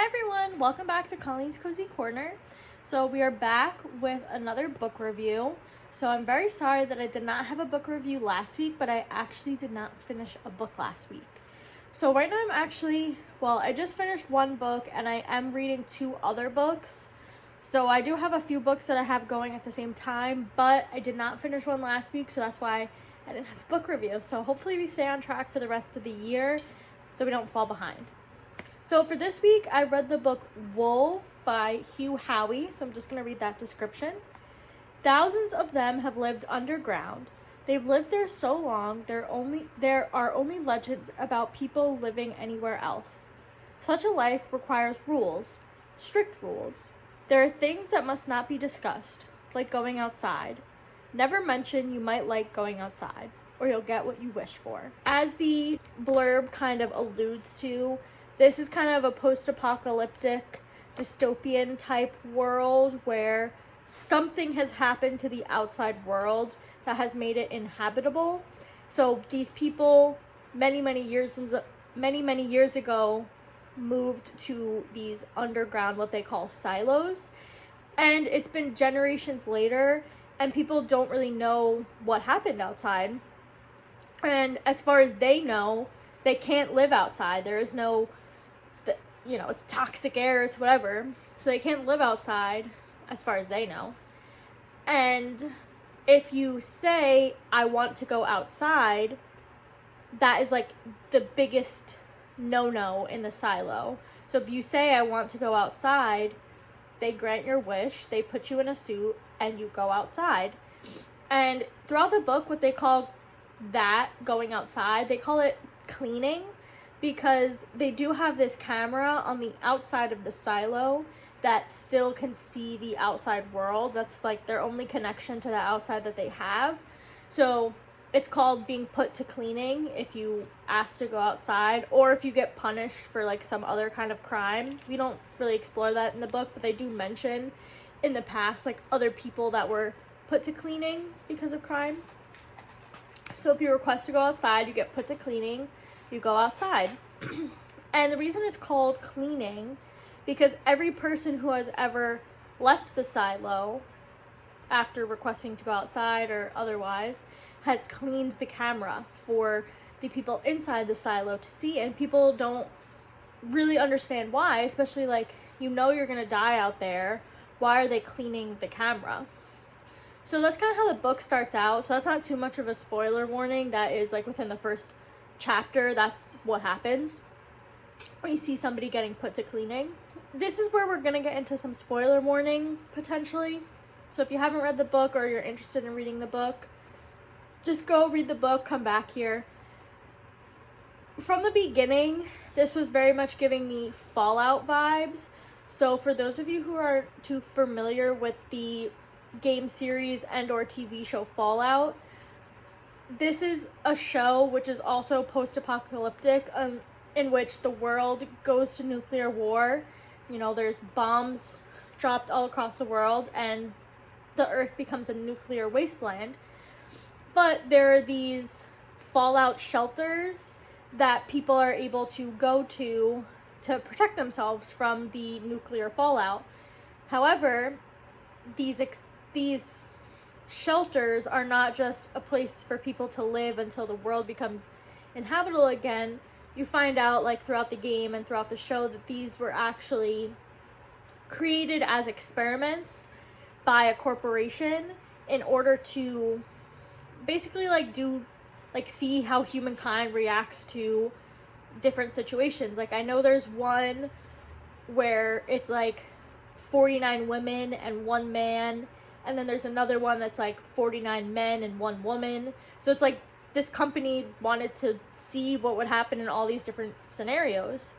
Hi everyone, welcome back to Colleen's Cozy Corner. So we are back with another book review. So I'm very sorry that I did not have a book review last week, but I actually did not finish a book last week. So right now I just finished one book and I am reading two other books. So I do have a few books that I have going at the same time, but I did not finish one last week, so that's why I didn't have a book review. So hopefully we stay on track for the rest of the year so we don't fall behind. So for this week, I read the book Wool by Hugh Howey. So I'm just going to read that description. Thousands of them have lived underground. They've lived there so long, there are only legends about people living anywhere else. Such a life requires rules, strict rules. There are things that must not be discussed, like going outside. Never mention you might like going outside, or you'll get what you wish for. As the blurb kind of alludes to, this is kind of a post-apocalyptic, dystopian type world where something has happened to the outside world that has made it inhabitable. So these people, many years ago, moved to these underground, what they call silos. And it's been generations later, and people don't really know what happened outside. And as far as they know, they can't live outside. There is no, it's toxic air, it's whatever. So they can't live outside as far as they know. And if you say, I want to go outside, that is like the biggest no-no in the silo. So if you say, I want to go outside, they grant your wish, they put you in a suit, and you go outside. And throughout the book, what they call that, going outside, they call it cleaning, because they do have this camera on the outside of the silo that still can see the outside world. That's like their only connection to the outside that they have. So it's called being put to cleaning if you ask to go outside, or if you get punished for like some other kind of crime. We don't really explore that in the book, but they do mention in the past like other people that were put to cleaning because of crimes. So if you request to go outside, you get put to cleaning, you go outside. And the reason it's called cleaning, because every person who has ever left the silo after requesting to go outside or otherwise has cleaned the camera for the people inside the silo to see. And people don't really understand why, especially like, you're gonna die out there. Why are they cleaning the camera? So that's kind of how the book starts out. So that's not too much of a spoiler warning. That is like within the first chapter, that's what happens when you see somebody getting put to cleaning. This is where we're going to get into some spoiler warning, potentially. So if you haven't read the book or you're interested in reading the book, just go read the book, come back here. From the beginning, this was very much giving me Fallout vibes. So for those of you who are too familiar with the game series and or TV show Fallout, this is a show which is also post-apocalyptic, in which the world goes to nuclear war. There's bombs dropped all across the world and the earth becomes a nuclear wasteland. But there are these fallout shelters that people are able to go to protect themselves from the nuclear fallout. However, these shelters are not just a place for people to live until the world becomes inhabitable again. You find out like throughout the game and throughout the show that these were actually created as experiments by a corporation in order to basically see how humankind reacts to different situations. Like I know there's one where it's like 49 women and 1 man, and then there's another one that's like 49 men and 1 woman. So it's like this company wanted to see what would happen in all these different scenarios.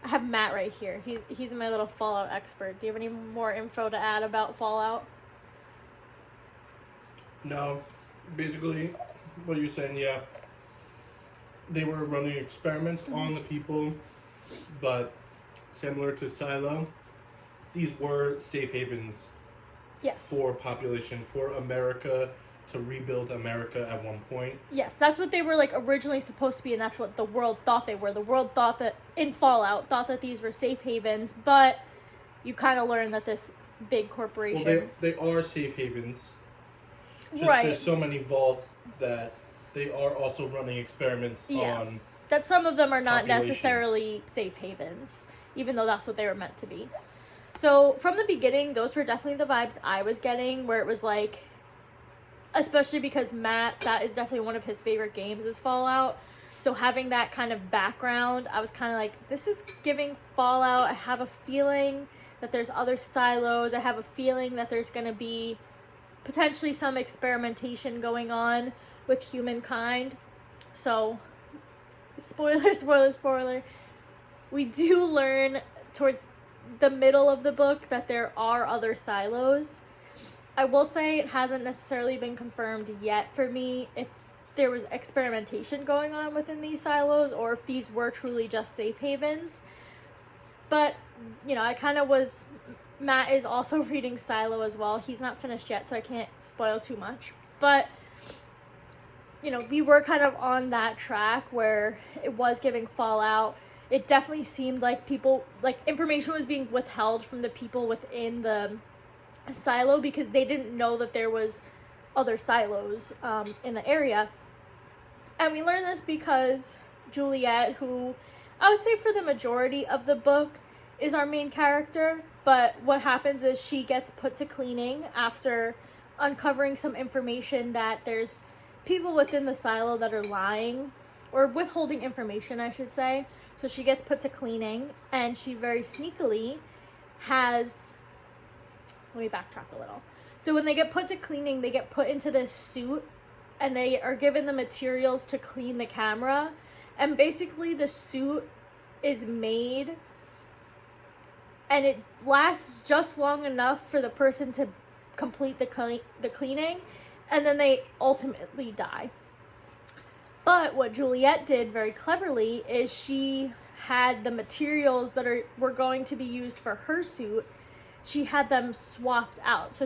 I have Matt right here. He's my little Fallout expert. Do you have any more info to add about Fallout? No. Basically, what you're saying, yeah. They were running experiments on the people, but similar to Silo, these were safe havens. Yes. For population, for America to rebuild America at one point. Yes, that's what they were like originally supposed to be, and that's what the world thought they were. The world thought that in Fallout thought that these were safe havens, but you kind of learn that this big corporation. Well, they are safe havens. Just right. There's so many vaults that they are also running experiments on. That some of them are not necessarily safe havens, even though that's what they were meant to be. So from the beginning, those were definitely the vibes I was getting, where it was like, especially because Matt, that is definitely one of his favorite games is Fallout. So having that kind of background, I was kind of like, this is giving Fallout. I have a feeling that there's other silos. I have a feeling that there's going to be potentially some experimentation going on with humankind. So, spoiler. We do learn towards the middle of the book that there are other silos. I will say it hasn't necessarily been confirmed yet for me if there was experimentation going on within these silos or if these were truly just safe havens. But, you know, I kind of was... Matt is also reading Silo as well. He's not finished yet, so I can't spoil too much. But, you know, we were kind of on that track where it was giving Fallout. It definitely seemed like people... Like, information was being withheld from the people within the silo because they didn't know that there was other silos in the area. And we learned this because Juliet, who I would say for the majority of the book is our main character, but what happens is she gets put to cleaning after uncovering some information that there's people within the silo that are lying or withholding information, I should say. So she gets put to cleaning, and she very sneakily has... Let me backtrack a little. So when they get put to cleaning, they get put into this suit, and they are given the materials to clean the camera. And basically the suit is made, and it lasts just long enough for the person to complete the cleaning, and then they ultimately die. But what Juliet did very cleverly is she had the materials that were going to be used for her suit, she had them swapped out. So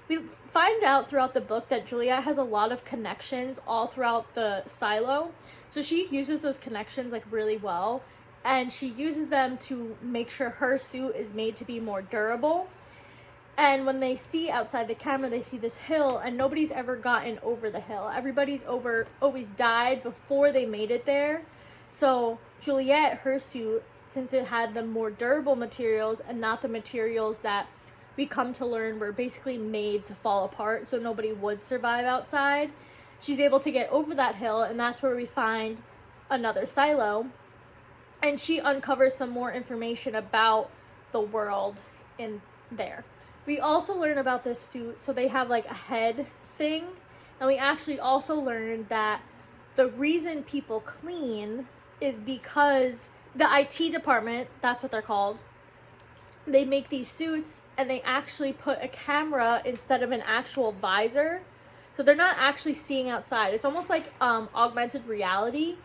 we find out throughout the book that Juliet has a lot of connections all throughout the silo. So she uses those connections like really well, and she uses them to make sure her suit is made to be more durable. And when they see outside the camera, they see this hill, and nobody's ever gotten over the hill. Everybody's always died before they made it there. So Juliet, her suit, since it had the more durable materials and not the materials that we come to learn were basically made to fall apart so nobody would survive outside, she's able to get over that hill, and that's where we find another silo. And she uncovers some more information about the world in there. We also learn about this suit, so they have like a head thing, and we actually also learned that the reason people clean is because the IT department, that's what they're called, they make these suits and they actually put a camera instead of an actual visor. So they're not actually seeing outside. It's almost like augmented reality,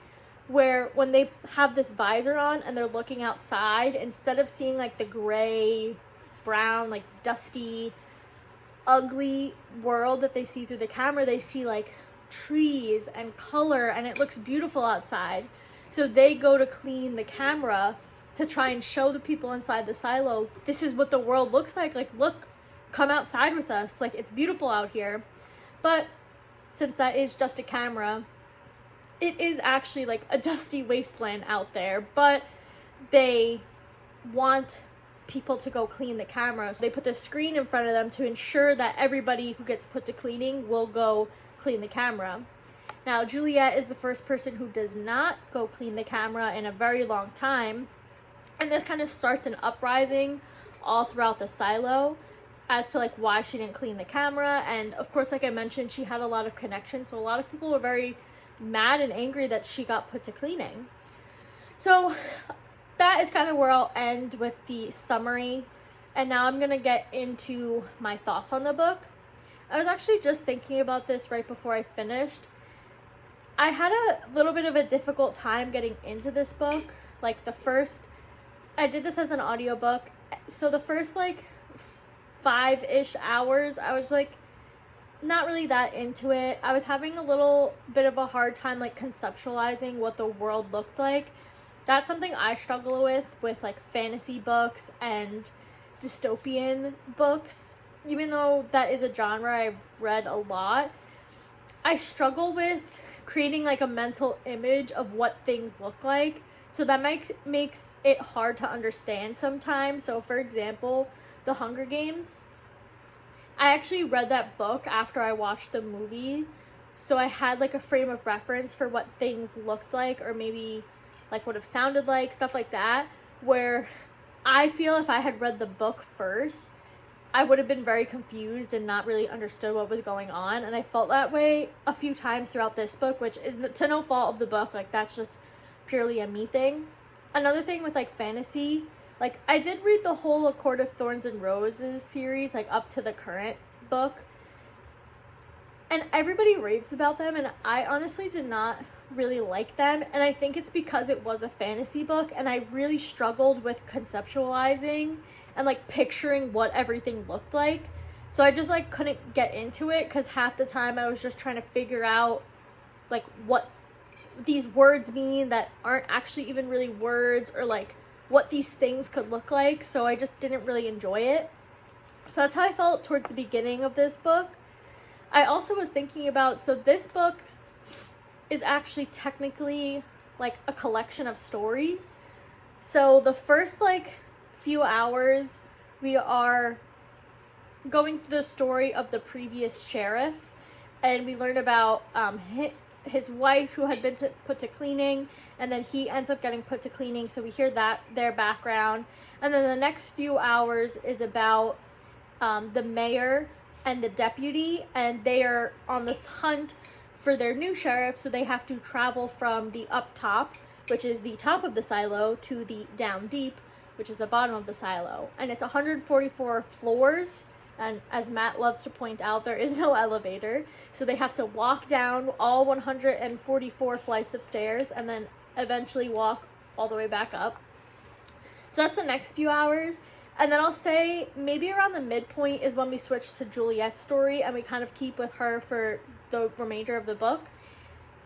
where when they have this visor on and they're looking outside, instead of seeing like the gray, brown, like dusty, ugly world that they see through the camera, they see like trees and color, and it looks beautiful outside. So they go to clean the camera to try and show the people inside the silo, this is what the world looks like. Like, look, come outside with us. Like, it's beautiful out here. But since that is just a camera, it is actually like a dusty wasteland out there. But they want people to go clean the camera. So they put this screen in front of them to ensure that everybody who gets put to cleaning will go clean the camera. Now, Juliet is the first person who does not go clean the camera in a very long time. And this kind of starts an uprising all throughout the silo as to like why she didn't clean the camera. And of course, like I mentioned, she had a lot of connections. So a lot of people were very mad and angry that she got put to cleaning. So that is kind of where I'll end with the summary. And now I'm going to get into my thoughts on the book. I was actually just thinking about this right before I finished. I had a little bit of a difficult time getting into this book. Like I did this as an audiobook. So the first like 5-ish hours, I was like, not really that into it. I was having a little bit of a hard time like conceptualizing what the world looked like. That's something I struggle with like fantasy books and dystopian books. Even though that is a genre I've read a lot, I struggle with creating like a mental image of what things look like. So that makes it hard to understand sometimes. So for example, The Hunger Games, I actually read that book after I watched the movie. So I had like a frame of reference for what things looked like, or maybe like would have sounded like, stuff like that, where I feel if I had read the book first, I would have been very confused and not really understood what was going on. And I felt that way a few times throughout this book, which is to no fault of the book. Like, that's just purely a me thing. Another thing with like fantasy, like I did read the whole A Court of Thorns and Roses series, like up to the current book. And everybody raves about them, and I honestly did not really like them. And I think it's because it was a fantasy book, and I really struggled with conceptualizing and like picturing what everything looked like. So I just like couldn't get into it, because half the time I was just trying to figure out like what these words mean that aren't actually even really words, or like what these things could look like. So I just didn't really enjoy it. So that's how I felt towards the beginning of this book. I also was thinking about, so this book is actually technically like a collection of stories. So the first like few hours, we are going through the story of the previous sheriff, and we learn about his wife who had been put to cleaning, and then he ends up getting put to cleaning. So we hear that, their background. And then the next few hours is about the mayor and the deputy, and they are on this hunt for their new sheriff. So they have to travel from the up top, which is the top of the silo, to the down deep, which is the bottom of the silo. And it's 144 floors. And as Matt loves to point out, there is no elevator. So they have to walk down all 144 flights of stairs and then eventually walk all the way back up. So that's the next few hours. And then I'll say maybe around the midpoint is when we switch to Juliet's story, and we kind of keep with her for the remainder of the book.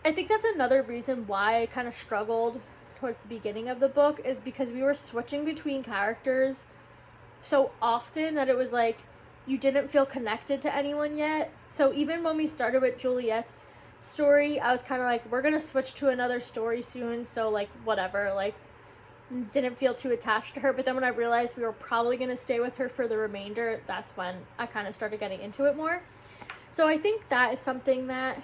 I think that's another reason why I kind of struggled towards the beginning of the book, is because we were switching between characters so often that it was like you didn't feel connected to anyone yet. So even when we started with Juliet's story, I was kind of like, we're going to switch to another story soon, so like whatever, like didn't feel too attached to her. But then when I realized we were probably going to stay with her for the remainder, that's when I kind of started getting into it more. So I think that is something that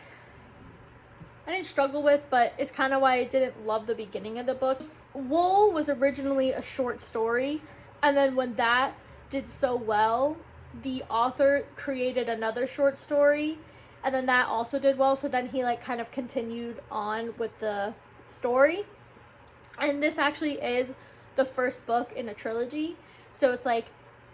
I didn't struggle with, but it's kind of why I didn't love the beginning of the book. Wool was originally a short story, and then when that did so well, the author created another short story, and then that also did well. So then he like kind of continued on with the story. And this actually is the first book in a trilogy. So it's like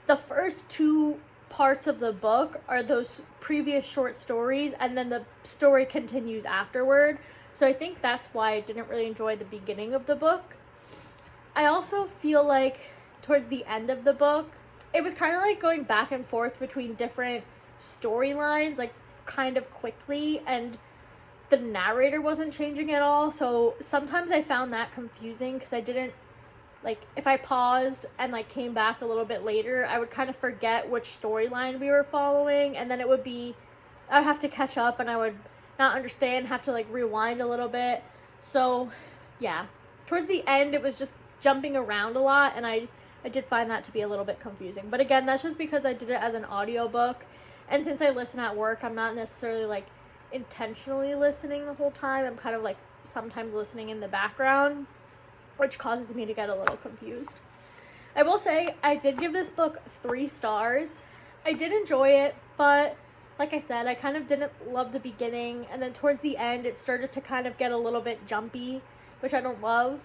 the first two parts of the book are those previous short stories, and then the story continues afterward. So I think that's why I didn't really enjoy the beginning of the book. I also feel like towards the end of the book, it was kind of like going back and forth between different storylines, like kind of quickly, and the narrator wasn't changing at all. So sometimes I found that confusing, because I didn't, like, if I paused and like came back a little bit later, I would kind of forget which storyline we were following, and then it would be, I would have to catch up, and I would not understand, have to like rewind a little bit. So yeah, towards the end it was just jumping around a lot, and I did find that to be a little bit confusing. But again, that's just because I did it as an audiobook, and since I listen at work, I'm not necessarily like intentionally listening the whole time. I'm kind of like sometimes listening in the background, which causes me to get a little confused. I will say I did give this book 3 stars. I did enjoy it, but like I said, I kind of didn't love the beginning, and then towards the end it started to kind of get a little bit jumpy, which I don't love.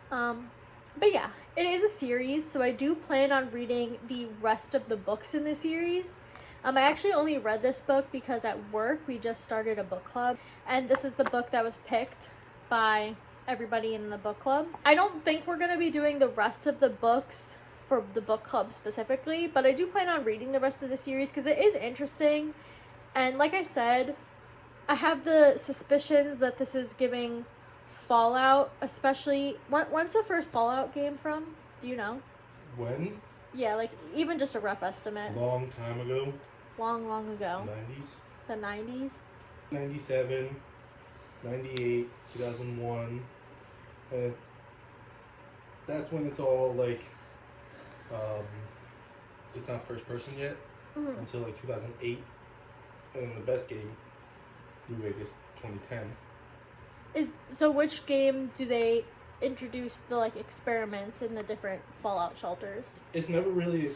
But yeah, it is a series, so I do plan on reading the rest of the books in the series. I actually only read this book because at work we just started a book club, and this is the book that was picked by everybody in the book club. I don't think we're going to be doing the rest of the books for the book club specifically, but I do plan on reading the rest of the series because it is interesting, And like I said, I have the suspicions that this is giving Fallout, especially... When's the first Fallout game from? Do you know? When? Yeah, like, even just a rough estimate. Long time ago. Long ago. 90s? The 90s? 97, 98, 2001. That's when it's all, like... it's not first person yet. Mm-hmm. Until, like, 2008. And then the best game, New Vegas, 2010. So which game do they introduce the, like, experiments in the different Fallout shelters? It's never really,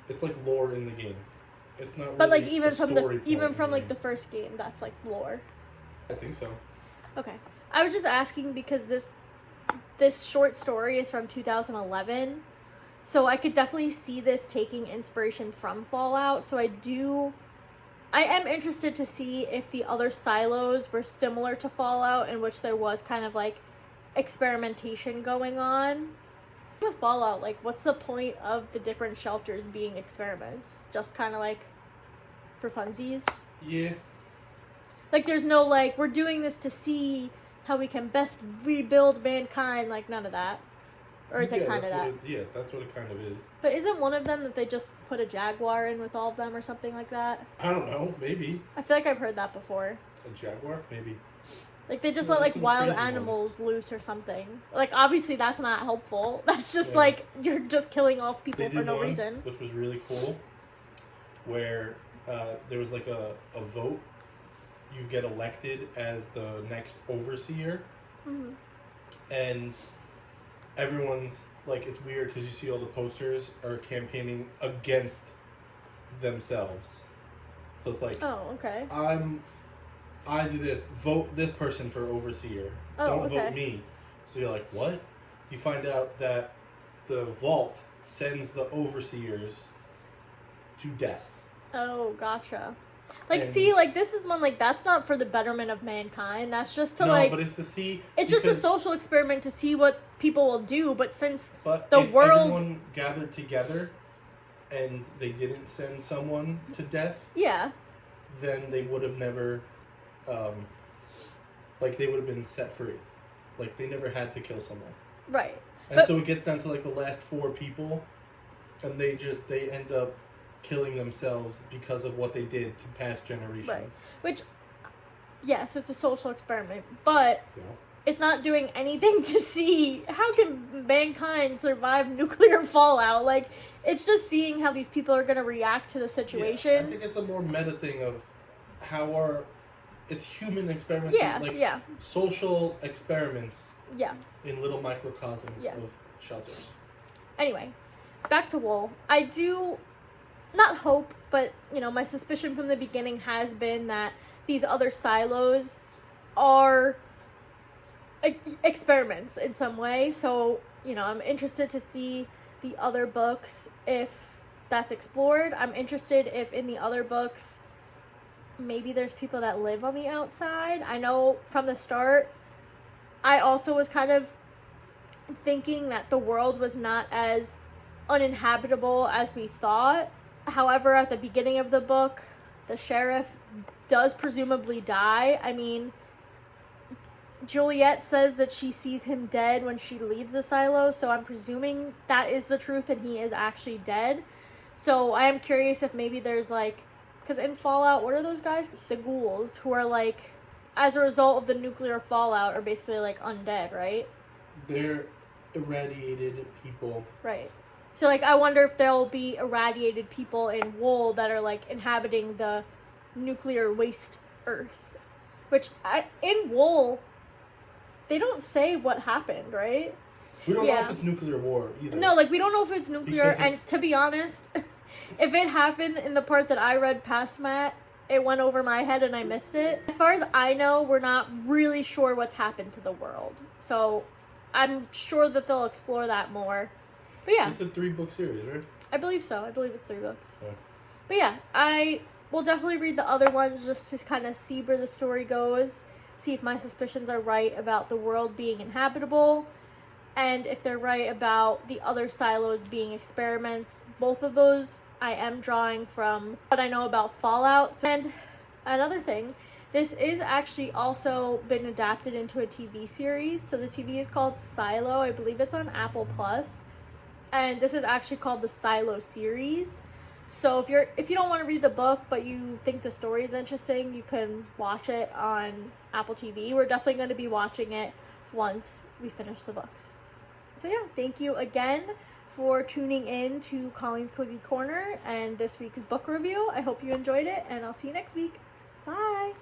it's like lore in the game. It's not really. But like even from the like the first game, that's like lore. I think so. Okay. I was just asking because this short story is from 2011. So I could definitely see this taking inspiration from Fallout. So I am interested to see if the other silos were similar to Fallout, in which there was kind of like experimentation going on. With Fallout, like, what's the point of the different shelters being experiments? Just kind of like for funsies? Yeah. Like, there's no like, we're doing this to see how we can best rebuild mankind, like none of that. Or is it kind of that? That's what it kind of is. But isn't one of them that they just put a jaguar in with all of them or something like that? I don't know, maybe. I feel like I've heard that before. A jaguar? Maybe. Like, they just let, like, wild animals loose or something. Like, obviously that's not helpful. That's just, like, you're just killing off people for no reason. Which was really cool, where there was, like, a vote. You get elected as the next overseer. Mm-hmm. And everyone's, like, it's weird because you see all the posters are campaigning against themselves. So it's like, oh, okay. I do this, vote this person for overseer. Don't vote me. So you're like, what? You find out that the vault sends the overseers to death. Oh, gotcha. Like, see, like, this is one, like, that's not for the betterment of mankind. That's just to, like... No, but it's to see... It's just a social experiment to see what people will do, but since but the if world... everyone gathered together and they didn't send someone to death... Yeah. Then they would have never... like, they would have been set free. Like, they never had to kill someone. Right. And so it gets down to, like, the last 4 people, and they end up killing themselves because of what they did to past generations. Right. Which, yes, it's a social experiment, but it's not doing anything to see how can mankind survive nuclear fallout. Like, it's just seeing how these people are going to react to the situation. Yeah, I think it's a more meta thing of how it's human experiments. Yeah, like social experiments. Yeah. In little microcosms of shelters. Anyway, back to Wool. I do not hope, but, you know, my suspicion from the beginning has been that these other silos are experiments in some way. So, you know, I'm interested to see the other books if that's explored. I'm interested if in the other books maybe there's people that live on the outside. I know from the start I also was kind of thinking that the world was not as uninhabitable as we thought. However, at the beginning of the book, the sheriff does presumably die. I mean, Juliet says that she sees him dead when she leaves the silo, so I'm presuming that is the truth and he is actually dead. So I am curious if maybe there's like, because in Fallout, what are those guys? The ghouls, who are like, as a result of the nuclear fallout, are basically like undead, right? They're irradiated people. Right. So, like, I wonder if there'll be irradiated people in Wool that are, like, inhabiting the nuclear waste Earth. Which, in Wool, they don't say what happened, right? We don't know if it's nuclear war, either. No, like, we don't know if it's nuclear, and to be honest, if it happened in the part that I read past Matt, it went over my head and I missed it. As far as I know, we're not really sure what's happened to the world. So, I'm sure that they'll explore that more. But yeah. It's a 3-book series, right? I believe so. I believe it's 3 books. Yeah. But yeah, I will definitely read the other ones just to kind of see where the story goes. See if my suspicions are right about the world being inhabitable. And if they're right about the other silos being experiments. Both of those I am drawing from what I know about Fallout. And another thing, this is actually also been adapted into a TV series. So the TV is called Silo. I believe it's on Apple Plus. And this is actually called the Silo series. So if you don't want to read the book but you think the story is interesting, you can watch it on Apple TV. We're definitely going to be watching it once we finish the books. So yeah, thank you again for tuning in to Colleen's Cozy Corner and this week's book review. I hope you enjoyed it, and I'll see you next week. Bye!